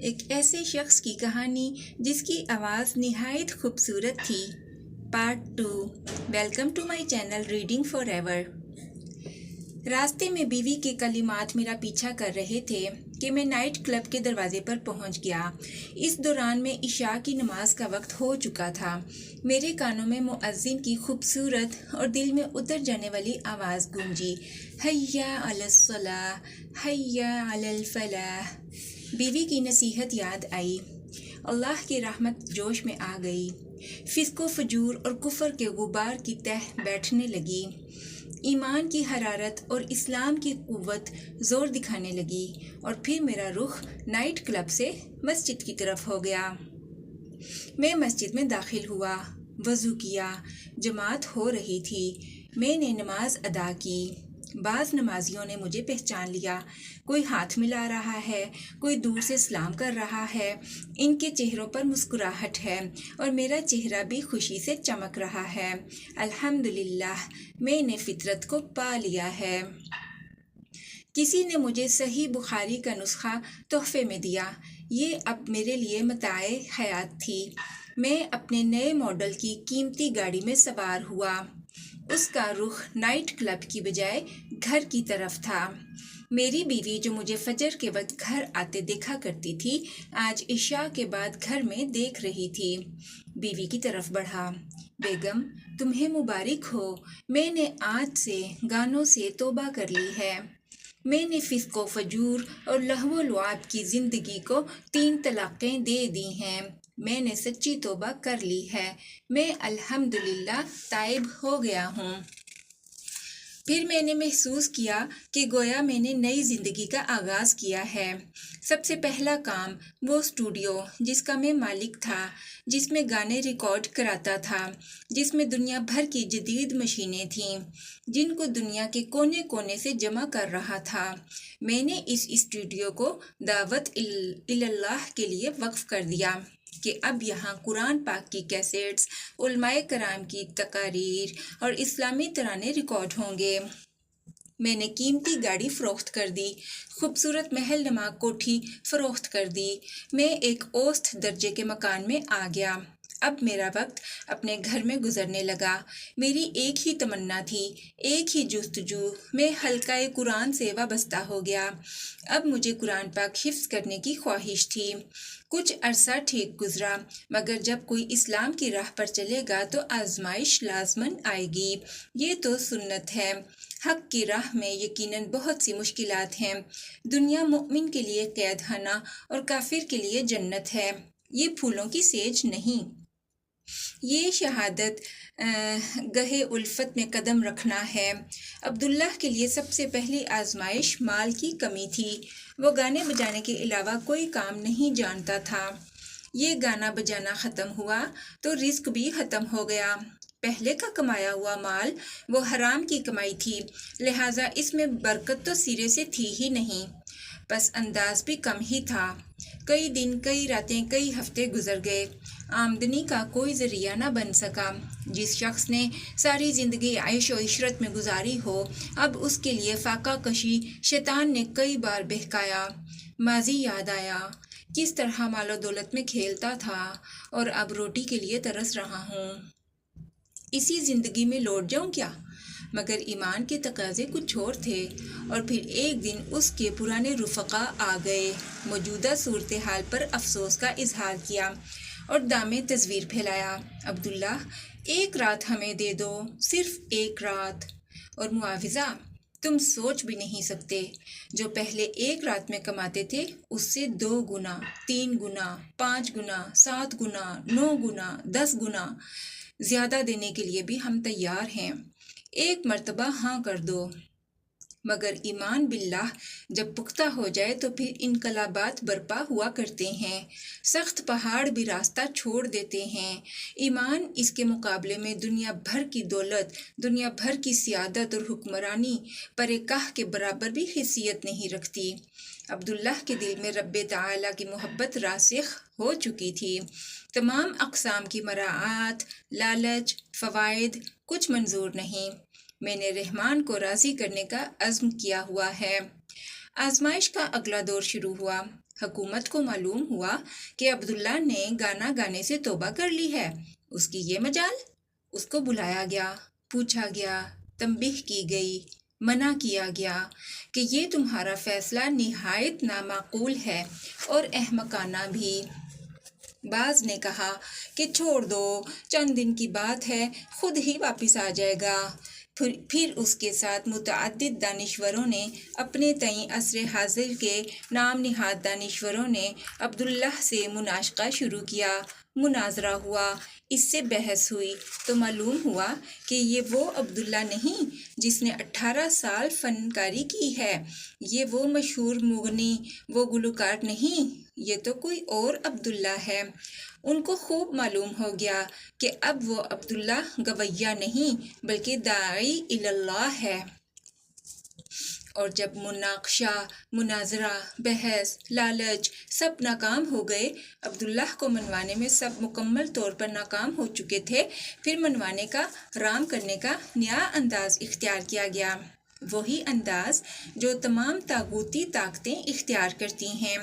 ایک ایسے شخص کی کہانی جس کی آواز نہایت خوبصورت تھی۔ Part 2۔ Welcome to my channel reading forever. راستے میں بیوی کے کلمات میرا پیچھا کر رہے تھے کہ میں نائٹ کلب کے دروازے پر پہنچ گیا۔ اس دوران میں عشاء کی نماز کا وقت ہو چکا تھا۔ میرے کانوں میں مؤذن کی خوبصورت اور دل میں اتر جانے والی آواز گونجی، حیا علی الصلاۃ، حیا علی الفلاح۔ بیوی کی نصیحت یاد آئی۔ اللہ کی رحمت جوش میں آ گئی۔ فسق و فجور اور کفر کے غبار کی تہ بیٹھنے لگی۔ ایمان کی حرارت اور اسلام کی قوت زور دکھانے لگی، اور پھر میرا رخ نائٹ کلب سے مسجد کی طرف ہو گیا۔ میں مسجد میں داخل ہوا، وضو کیا، جماعت ہو رہی تھی۔ میں نے نماز ادا کی۔ بعض نمازیوں نے مجھے پہچان لیا۔ کوئی ہاتھ ملا رہا ہے، کوئی دور سے سلام کر رہا ہے۔ ان کے چہروں پر مسکراہٹ ہے، اور میرا چہرہ بھی خوشی سے چمک رہا ہے۔ الحمدللہ، میں نے فطرت کو پا لیا ہے۔ کسی نے مجھے صحیح بخاری کا نسخہ تحفے میں دیا۔ یہ اب میرے لیے متاع حیات تھی۔ میں اپنے نئے ماڈل کی قیمتی گاڑی میں سوار ہوا۔ اس کا رخ نائٹ کلب کی بجائے گھر کی طرف تھا۔ میری بیوی جو مجھے فجر کے وقت گھر آتے دیکھا کرتی تھی، آج عشاء کے بعد گھر میں دیکھ رہی تھی۔ بیوی کی طرف بڑھا، بیگم تمہیں مبارک ہو، میں نے آج سے گانوں سے توبہ کر لی ہے۔ میں نے فسق و فجور اور لہو و لعب کی زندگی کو 3 طلاقیں دے دی ہیں۔ میں نے سچی توبہ کر لی ہے۔ میں الحمدللہ تائب ہو گیا ہوں۔ پھر میں نے محسوس کیا کہ گویا میں نے نئی زندگی کا آغاز کیا ہے۔ سب سے پہلا کام وہ اسٹوڈیو جس کا میں مالک تھا، جس میں گانے ریکارڈ کراتا تھا، جس میں دنیا بھر کی جدید مشینیں تھیں، جن کو دنیا کے کونے کونے سے جمع کر رہا تھا۔ میں نے اس اسٹوڈیو کو دعوت اللہ کے لیے وقف کر دیا کہ اب یہاں قرآن پاک کی کیسٹس، علماء کرام کی تقاریر اور اسلامی ترانے ریکارڈ ہوں گے۔ میں نے قیمتی گاڑی فروخت کر دی، خوبصورت محل نما کوٹھی فروخت کر دی۔ میں ایک اوسط درجے کے مکان میں آ گیا۔ اب میرا وقت اپنے گھر میں گزرنے لگا۔ میری ایک ہی تمنا تھی، ایک ہی جستجو۔ میں حلقہ قرآن سے وابستہ ہو گیا۔ اب مجھے قرآن پاک حفظ کرنے کی خواہش تھی۔ کچھ عرصہ ٹھیک گزرا، مگر جب کوئی اسلام کی راہ پر چلے گا تو آزمائش لازماً آئے گی۔ یہ تو سنت ہے۔ حق کی راہ میں یقیناً بہت سی مشکلات ہیں۔ دنیا مومن کے لیے قید خانہ اور کافر کے لیے جنت ہے۔ یہ پھولوں کی سیج نہیں۔ یہ شہادت گہے الفت میں قدم رکھنا ہے۔ عبداللہ کے لیے سب سے پہلی آزمائش مال کی کمی تھی۔ وہ گانے بجانے کے علاوہ کوئی کام نہیں جانتا تھا۔ یہ گانا بجانا ختم ہوا تو رزق بھی ختم ہو گیا۔ پہلے کا کمایا ہوا مال وہ حرام کی کمائی تھی، لہٰذا اس میں برکت تو سرے سے تھی ہی نہیں۔ پس انداز بھی کم ہی تھا۔ کئی دن، کئی راتیں، کئی ہفتے گزر گئے۔ آمدنی کا کوئی ذریعہ نہ بن سکا۔ جس شخص نے ساری زندگی عیش و عشرت میں گزاری ہو، اب اس کے لیے فاقہ کشی شیطان نے کئی بار بہکایا۔ ماضی یاد آیا، کس طرح مال و دولت میں کھیلتا تھا، اور اب روٹی کے لیے ترس رہا ہوں۔ اسی زندگی میں لوٹ جاؤں کیا؟ مگر ایمان کے تقاضے کچھ اور تھے۔ اور پھر ایک دن اس کے پرانے رفقا آ گئے، موجودہ صورتحال پر افسوس کا اظہار کیا اور دامِ تزویر پھیلایا۔ عبداللہ، 1 رات ہمیں دے دو، صرف 1 رات، اور معاوضہ تم سوچ بھی نہیں سکتے۔ جو پہلے 1 رات میں کماتے تھے، اس سے 2 گنا، 3 گنا، 5 گنا، 7 گنا، 9 گنا، 10 گنا زیادہ دینے کے لیے بھی ہم تیار ہیں۔ 1 مرتبہ ہاں کر دو۔ مگر ایمان باللہ جب پختہ ہو جائے تو پھر انقلابات برپا ہوا کرتے ہیں، سخت پہاڑ بھی راستہ چھوڑ دیتے ہیں۔ ایمان اس کے مقابلے میں دنیا بھر کی دولت، دنیا بھر کی سیادت اور حکمرانی پر کاہ کے برابر بھی حیثیت نہیں رکھتی۔ عبداللہ کے دل میں رب تعالیٰ کی محبت راسخ ہو چکی تھی۔ تمام اقسام کی مراعات، لالچ، فوائد کچھ منظور نہیں۔ میں نے رحمان کو راضی کرنے کا عزم کیا ہوا ہے۔ آزمائش کا اگلا دور شروع ہوا۔ حکومت کو معلوم ہوا کہ عبداللہ نے گانا گانے سے توبہ کر لی ہے، اس کی یہ مجال۔ اس کو بلایا گیا، پوچھا گیا، تنبیہ کی گئی، منع کیا گیا کہ یہ تمہارا فیصلہ نہایت نامعقول ہے اور احمقانہ بھی۔ بعض نے کہا کہ چھوڑ دو، چند دن کی بات ہے، خود ہی واپس آ جائے گا۔ پھر اس کے ساتھ متعدد دانشوروں نے اپنے تئیں عصر حاضر کے نام نہاد دانشوروں نے عبداللہ سے مناقشہ شروع کیا، مناظرہ ہوا، اس سے بحث ہوئی تو معلوم ہوا کہ یہ وہ عبداللہ نہیں جس نے 18 سال فنکاری کی ہے، یہ وہ مشہور مغنی، وہ گلوکار نہیں، یہ تو کوئی اور عبداللہ ہے۔ ان کو خوب معلوم ہو گیا کہ اب وہ عبداللہ گویہ نہیں بلکہ داعی اللہ ہے۔ اور جب مناقشہ، مناظرہ، بحث، لالچ سب ناکام ہو گئے، عبداللہ کو منوانے میں سب مکمل طور پر ناکام ہو چکے تھے، پھر منوانے کا، رام کرنے کا نیا انداز اختیار کیا گیا، وہی انداز جو تمام طاغوتی طاقتیں اختیار کرتی ہیں۔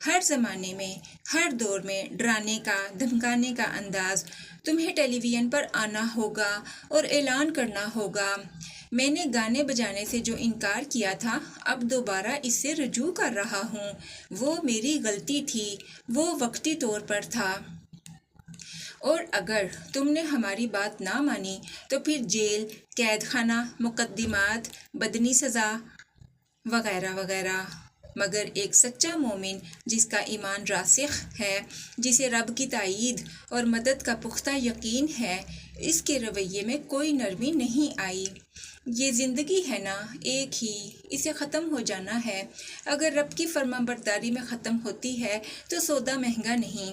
ہر زمانے میں، ہر دور میں ڈرانے کا، دھمکانے کا انداز۔ تمہیں ٹیلی ویژن پر آنا ہوگا اور اعلان کرنا ہوگا، میں نے گانے بجانے سے جو انکار کیا تھا اب دوبارہ اس سے رجوع کر رہا ہوں، وہ میری غلطی تھی، وہ وقتی طور پر تھا، اور اگر تم نے ہماری بات نہ مانی تو پھر جیل، قید خانہ، مقدمات، بدنی سزا وغیرہ وغیرہ۔ مگر ایک سچا مومن جس کا ایمان راسخ ہے، جسے رب کی تائید اور مدد کا پختہ یقین ہے، اس کے رویے میں کوئی نرمی نہیں آئی۔ یہ زندگی ہے نا، ایک ہی، اسے ختم ہو جانا ہے۔ اگر رب کی فرما برداری میں ختم ہوتی ہے تو سودا مہنگا نہیں۔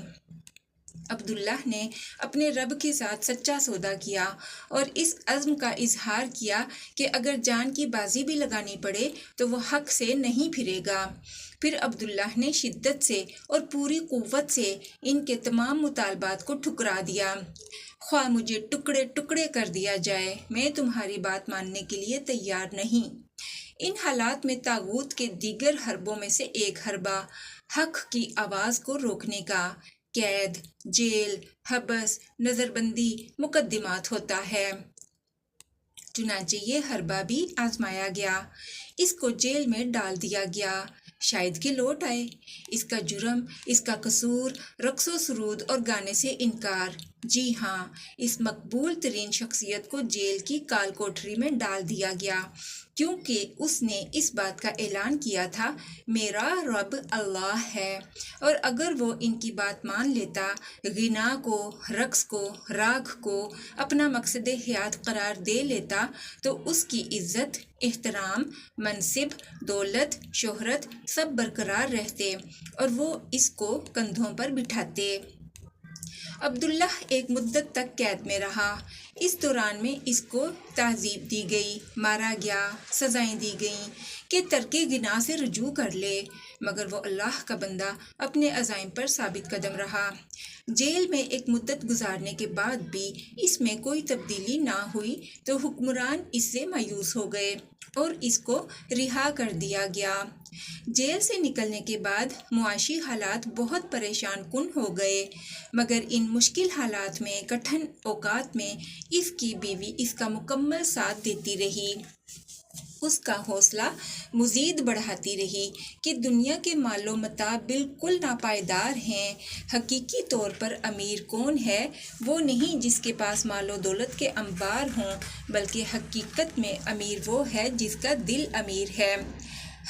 عبداللہ نے اپنے رب کے ساتھ سچا سودا کیا اور اس عزم کا اظہار کیا کہ اگر جان کی بازی بھی لگانی پڑے تو وہ حق سے نہیں پھرے گا۔ پھر عبداللہ نے شدت سے اور پوری قوت سے ان کے تمام مطالبات کو ٹھکرا دیا۔ خواہ مجھے ٹکڑے ٹکڑے کر دیا جائے، میں تمہاری بات ماننے کے لیے تیار نہیں۔ ان حالات میں طاغوت کے دیگر حربوں میں سے ایک حربہ حق کی آواز کو روکنے کا، قید، جیل، حبس، نظر بندی، مقدمات ہوتا ہے۔ چنانچہ یہ حربہ بھی آزمایا گیا، اس کو جیل میں ڈال دیا گیا، شاید کہ لوٹ آئے۔ اس کا جرم، اس کا قصور، رقص و سرود اور گانے سے انکار۔ جی ہاں، اس مقبول ترین شخصیت کو جیل کی کال کوٹری میں ڈال دیا گیا، کیونکہ اس نے اس بات کا اعلان کیا تھا، میرا رب اللہ ہے، اور اگر وہ ان کی بات مان لیتا، غنا کو، رقص کو، راگ کو اپنا مقصد حیات قرار دے لیتا تو اس کی عزت، احترام، منصب، دولت، شہرت سب برقرار رہتے اور وہ اس کو کندھوں پر بٹھاتے۔ عبداللہ ایک مدت تک قید میں رہا۔ اس دوران میں اس کو تعذیب دی گئی، مارا گیا، سزائیں دی گئیں کہ ترک گناہ سے رجوع کر لے، مگر وہ اللہ کا بندہ اپنے عزائم پر ثابت قدم رہا۔ جیل میں ایک مدت گزارنے کے بعد بھی اس میں کوئی تبدیلی نہ ہوئی تو حکمران اس سے مایوس ہو گئے اور اس کو رہا کر دیا گیا۔ جیل سے نکلنے کے بعد معاشی حالات بہت پریشان کن ہو گئے، مگر ان مشکل حالات میں، کٹھن اوقات میں اس کی بیوی اس کا مکمل ساتھ دیتی رہی، اس کا حوصلہ مزید بڑھاتی رہی کہ دنیا کے مال و متاع بالکل ناپائیدار ہیں۔ حقیقی طور پر امیر کون ہے؟ وہ نہیں جس کے پاس مال و دولت کے انبار ہوں، بلکہ حقیقت میں امیر وہ ہے جس کا دل امیر ہے۔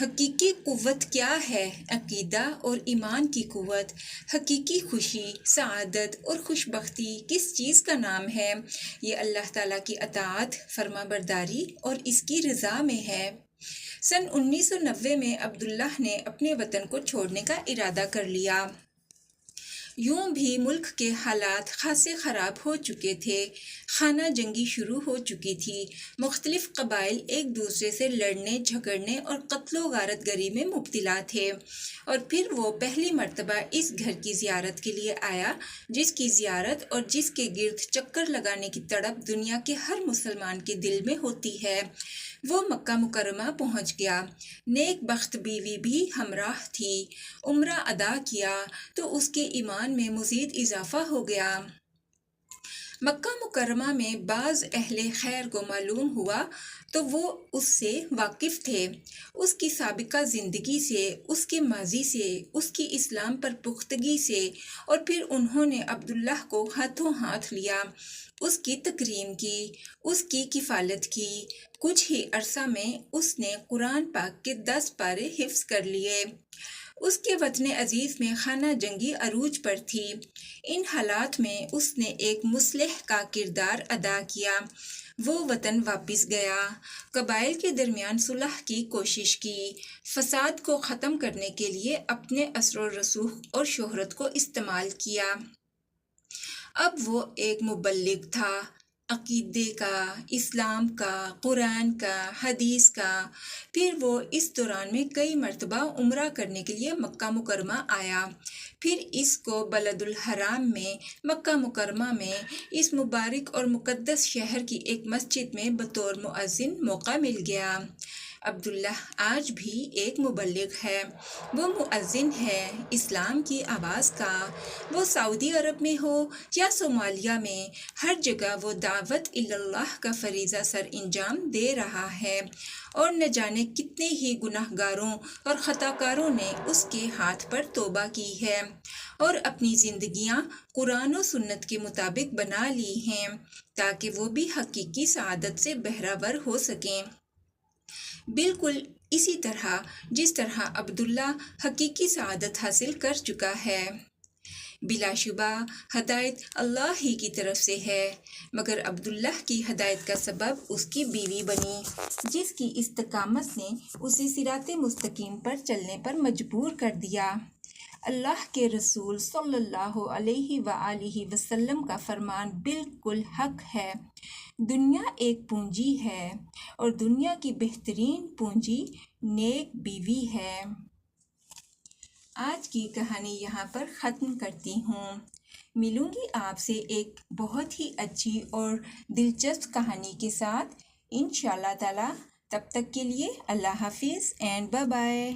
حقیقی قوت کیا ہے؟ عقیدہ اور ایمان کی قوت۔ حقیقی خوشی، سعادت اور خوش بختی کس چیز کا نام ہے؟ یہ اللہ تعالیٰ کی اطاعت، فرما برداری اور اس کی رضا میں ہے۔ سن 1990 میں عبداللہ نے اپنے وطن کو چھوڑنے کا ارادہ کر لیا۔ یوں بھی ملک کے حالات خاصے خراب ہو چکے تھے، خانہ جنگی شروع ہو چکی تھی، مختلف قبائل ایک دوسرے سے لڑنے جھگڑنے اور قتل و غارت گری میں مبتلا تھے، اور پھر وہ پہلی مرتبہ اس گھر کی زیارت کے لیے آیا جس کی زیارت اور جس کے گرد چکر لگانے کی تڑپ دنیا کے ہر مسلمان کے دل میں ہوتی ہے۔ وہ مکہ مکرمہ پہنچ گیا، نیک بخت بیوی بھی ہمراہ تھی، عمرہ ادا کیا تو اس کے ایمان میں مزید اضافہ ہو گیا۔ مکہ مکرمہ میں بعض اہل خیر کو معلوم ہوا تو وہ اس سے واقف تھے، اس کی سابقہ زندگی سے، اس کے ماضی سے، اس کی اسلام پر پختگی سے، اور پھر انہوں نے عبداللہ کو ہاتھوں ہاتھ لیا، اس کی تکریم کی، اس کی کفالت کی۔ کچھ ہی عرصہ میں اس نے قرآن پاک کے 10 پارے حفظ کر لیے۔ اس کے وطن عزیز میں خانہ جنگی عروج پر تھی۔ ان حالات میں اس نے ایک مصلح کا کردار ادا کیا۔ وہ وطن واپس گیا، قبائل کے درمیان صلح کی کوشش کی، فساد کو ختم کرنے کے لیے اپنے اثر و رسوخ اور شہرت کو استعمال کیا۔ اب وہ ایک مبلغ تھا، عقیدے کا، اسلام کا، قرآن کا، حدیث کا۔ پھر وہ اس دوران میں کئی مرتبہ عمرہ کرنے کے لیے مکہ مکرمہ آیا۔ پھر اس کو بلد الحرام میں، مکہ مکرمہ میں، اس مبارک اور مقدس شہر کی ایک مسجد میں بطور مؤذن موقع مل گیا۔ عبداللہ آج بھی ایک مبلغ ہے، وہ مؤذن ہے اسلام کی آواز کا۔ وہ سعودی عرب میں ہو یا صومالیہ میں، ہر جگہ وہ دعوت اللہ کا فریضہ سر انجام دے رہا ہے، اور نہ جانے کتنے ہی گناہ گاروں اور خطا کاروں نے اس کے ہاتھ پر توبہ کی ہے اور اپنی زندگیاں قرآن و سنت کے مطابق بنا لی ہیں تاکہ وہ بھی حقیقی سعادت سے بہرہ ور ہو سکیں، بالکل اسی طرح جس طرح عبداللہ حقیقی سعادت حاصل کر چکا ہے۔ بلا شبہ ہدایت اللہ ہی کی طرف سے ہے، مگر عبداللہ کی ہدایت کا سبب اس کی بیوی بنی، جس کی استقامت نے اسے صراط مستقیم پر چلنے پر مجبور کر دیا۔ اللہ کے رسول صلی اللہ علیہ وآلہ وسلم کا فرمان بالکل حق ہے، دنیا ایک پونجی ہے اور دنیا کی بہترین پونجی نیک بیوی ہے۔ آج کی کہانی یہاں پر ختم کرتی ہوں۔ ملوں گی آپ سے ایک بہت ہی اچھی اور دلچسپ کہانی کے ساتھ انشاءاللہ تعالی۔ تب تک کے لیے اللہ حافظ اینڈ بائے بائے۔